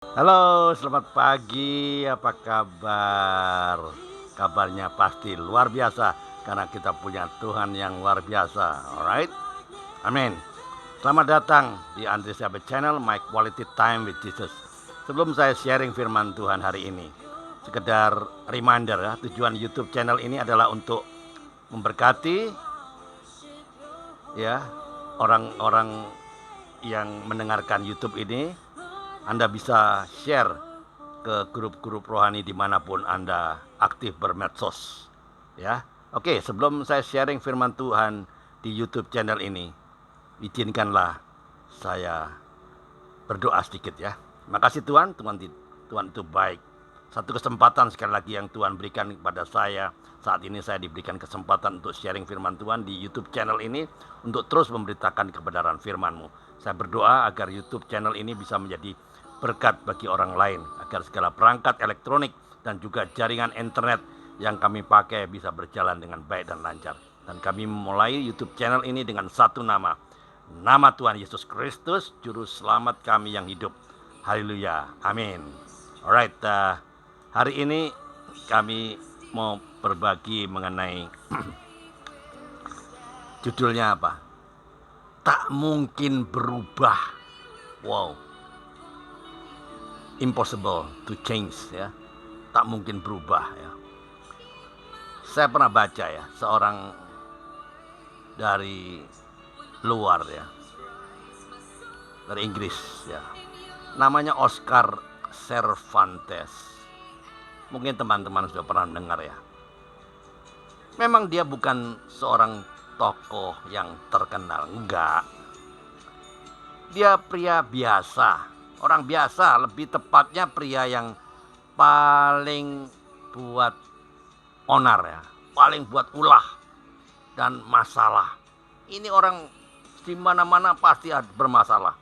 Halo, selamat pagi. Apa kabar? Kabarnya pasti luar biasa karena kita punya Tuhan yang luar biasa. Alright? Amin. Selamat datang di Andri Sabet Channel, My Quality Time with Jesus. Sebelum saya sharing firman Tuhan hari ini, sekedar reminder ya, tujuan YouTube channel ini adalah untuk memberkati ya orang-orang yang mendengarkan YouTube ini. Anda bisa share ke grup-grup rohani dimanapun Anda aktif bermedsos. Ya, oke. Sebelum saya sharing firman Tuhan di YouTube channel ini, izinkanlah saya berdoa sedikit ya. Makasih Tuhan, Tuhan itu baik. Satu kesempatan sekali lagi yang Tuhan berikan kepada saya. Saat ini saya diberikan kesempatan untuk sharing firman Tuhan di YouTube channel ini untuk terus memberitakan kebenaran firman-Mu. Saya berdoa agar YouTube channel ini bisa menjadi berkat bagi orang lain, agar segala perangkat elektronik dan juga jaringan internet yang kami pakai bisa berjalan dengan baik dan lancar. Dan kami memulai YouTube channel ini dengan satu nama, nama Tuhan Yesus Kristus, Juru Selamat kami yang hidup. Haleluya, amin. Alright, hari ini kami mau berbagi mengenai judulnya apa? Tak mungkin berubah. Wow, impossible to change ya. Tak mungkin berubah ya. Saya pernah baca ya, seorang dari luar ya, dari Inggris ya. Namanya Oscar Cervantes. Mungkin teman-teman sudah pernah mendengar ya. Memang dia bukan seorang tokoh yang terkenal, enggak. Dia pria biasa, orang biasa, lebih tepatnya pria yang paling buat onar ya, paling buat ulah dan masalah. Ini orang di mana-mana pasti bermasalah.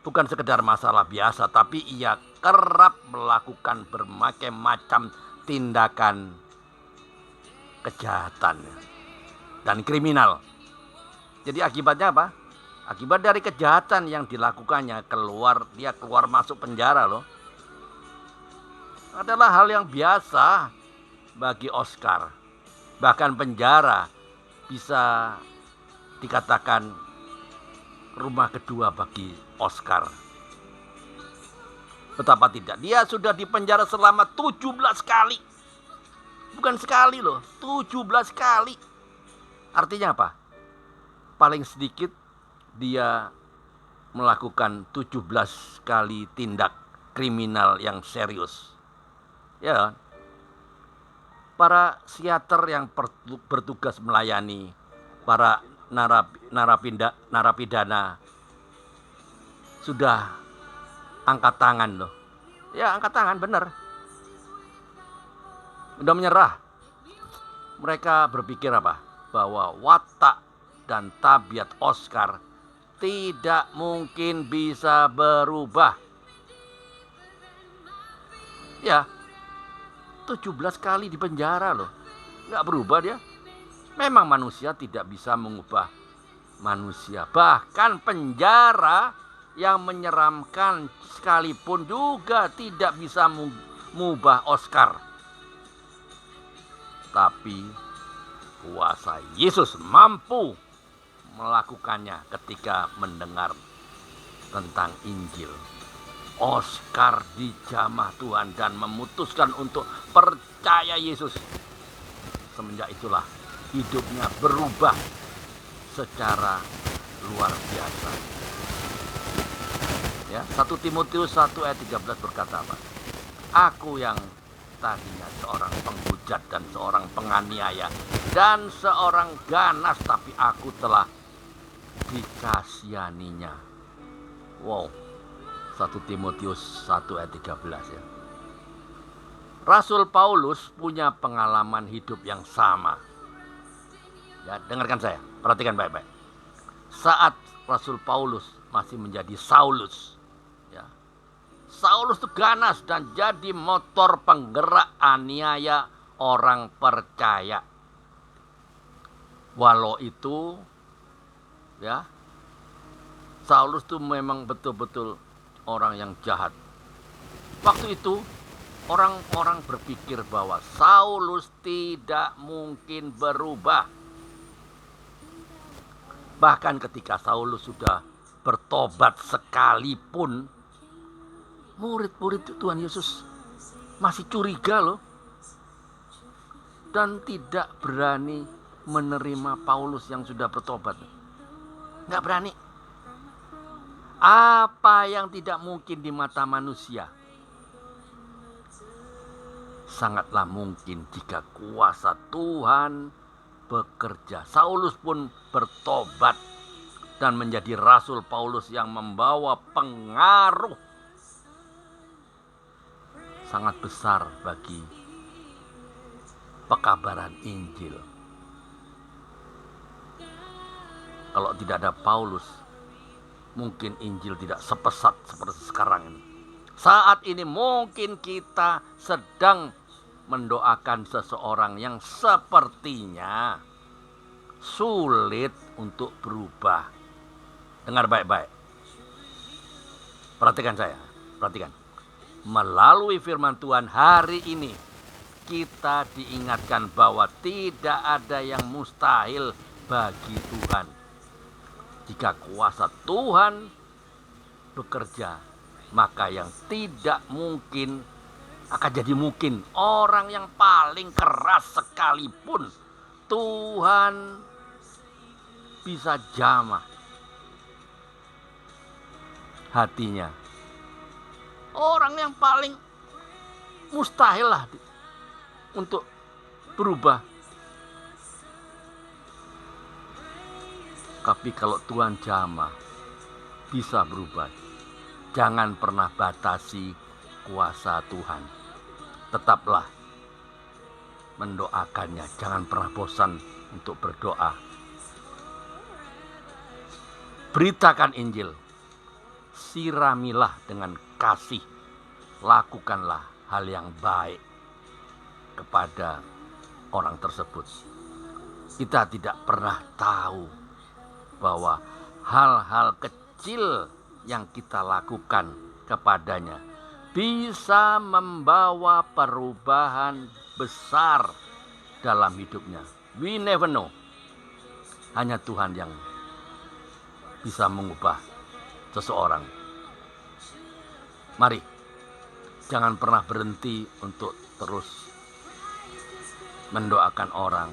Bukan sekedar masalah biasa, tapi ia kerap melakukan berbagai macam tindakan kejahatan dan kriminal. Jadi akibatnya apa? Akibat dari kejahatan yang dilakukannya, dia keluar masuk penjara loh. Adalah hal yang biasa bagi Oscar. Bahkan penjara bisa dikatakan rumah kedua bagi Oscar. Betapa tidak, dia sudah dipenjara selama 17 kali. Bukan sekali loh, 17 kali. Artinya apa? Paling sedikit dia melakukan 17 kali tindak kriminal yang serius. Ya, para psikiater yang bertugas melayani para narapidana sudah angkat tangan loh. Ya, angkat tangan benar. Udah menyerah. Mereka berpikir apa? Bahwa watak dan tabiat Oscar tidak mungkin bisa berubah. Ya, 17 kali di penjara loh. Nggak berubah dia. Memang manusia tidak bisa mengubah manusia. Bahkan penjara yang menyeramkan sekalipun juga tidak bisa mengubah Oscar. Tapi kuasa Yesus mampu melakukannya ketika mendengar tentang Injil. Oscar dijamah Tuhan dan memutuskan untuk percaya Yesus. Semenjak itulah hidupnya berubah secara luar biasa. Ya, 1 Timotius 1 ayat 13 berkata apa? Aku yang tadinya seorang penghujat dan seorang penganiaya dan seorang ganas, tapi aku telah dikasihaninya. Wow, 1 Timotius 1 ayat 13 ya. Rasul Paulus punya pengalaman hidup yang sama. Ya, dengarkan saya, perhatikan baik-baik. Saat Rasul Paulus masih menjadi Saulus, ya, Saulus itu ganas dan jadi motor penggerak aniaya orang percaya. Walau itu, ya, Saulus itu memang betul-betul orang yang jahat. Waktu itu orang-orang berpikir bahwa Saulus tidak mungkin berubah. Bahkan ketika Saulus sudah bertobat sekalipun, murid-murid Tuhan Yesus masih curiga loh. Dan tidak berani menerima Paulus yang sudah bertobat. Nggak berani. Apa yang tidak mungkin di mata manusia sangatlah mungkin jika kuasa Tuhan bekerja. Saulus pun bertobat dan menjadi Rasul Paulus yang membawa pengaruh sangat besar bagi pekabaran Injil. Kalau tidak ada Paulus, mungkin Injil tidak sepesat seperti sekarang ini. Saat ini mungkin kita sedang mendoakan seseorang yang sepertinya sulit untuk berubah. Dengar baik-baik. Perhatikan saya, perhatikan. Melalui firman Tuhan hari ini, kita diingatkan bahwa tidak ada yang mustahil bagi Tuhan. Jika kuasa Tuhan bekerja, maka yang tidak mungkin akan jadi mungkin. Orang yang paling keras sekalipun Tuhan bisa jamah hatinya. Orang yang paling mustahil lah untuk berubah. Tapi kalau Tuhan jamah, bisa berubah. Jangan pernah batasi kuasa Tuhan. Tetaplah mendoakannya. Jangan pernah bosan untuk berdoa. Beritakan Injil. Siramilah dengan kasih. Lakukanlah hal yang baik kepada orang tersebut. Kita tidak pernah tahu bahwa hal-hal kecil yang kita lakukan kepadanya bisa membawa perubahan besar dalam hidupnya. We never know. Hanya Tuhan yang bisa mengubah seseorang. Mari, jangan pernah berhenti untuk terus mendoakan orang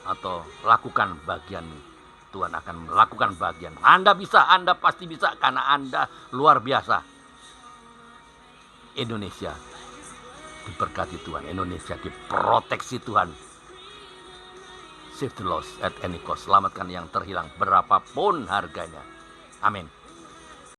atau lakukan bagianmu. Tuhan akan melakukan bagian. Anda bisa, Anda pasti bisa karena Anda luar biasa. Indonesia diberkati Tuhan. Indonesia diproteksi Tuhan. Save the lost at any cost. Selamatkan yang terhilang berapapun harganya. Amin.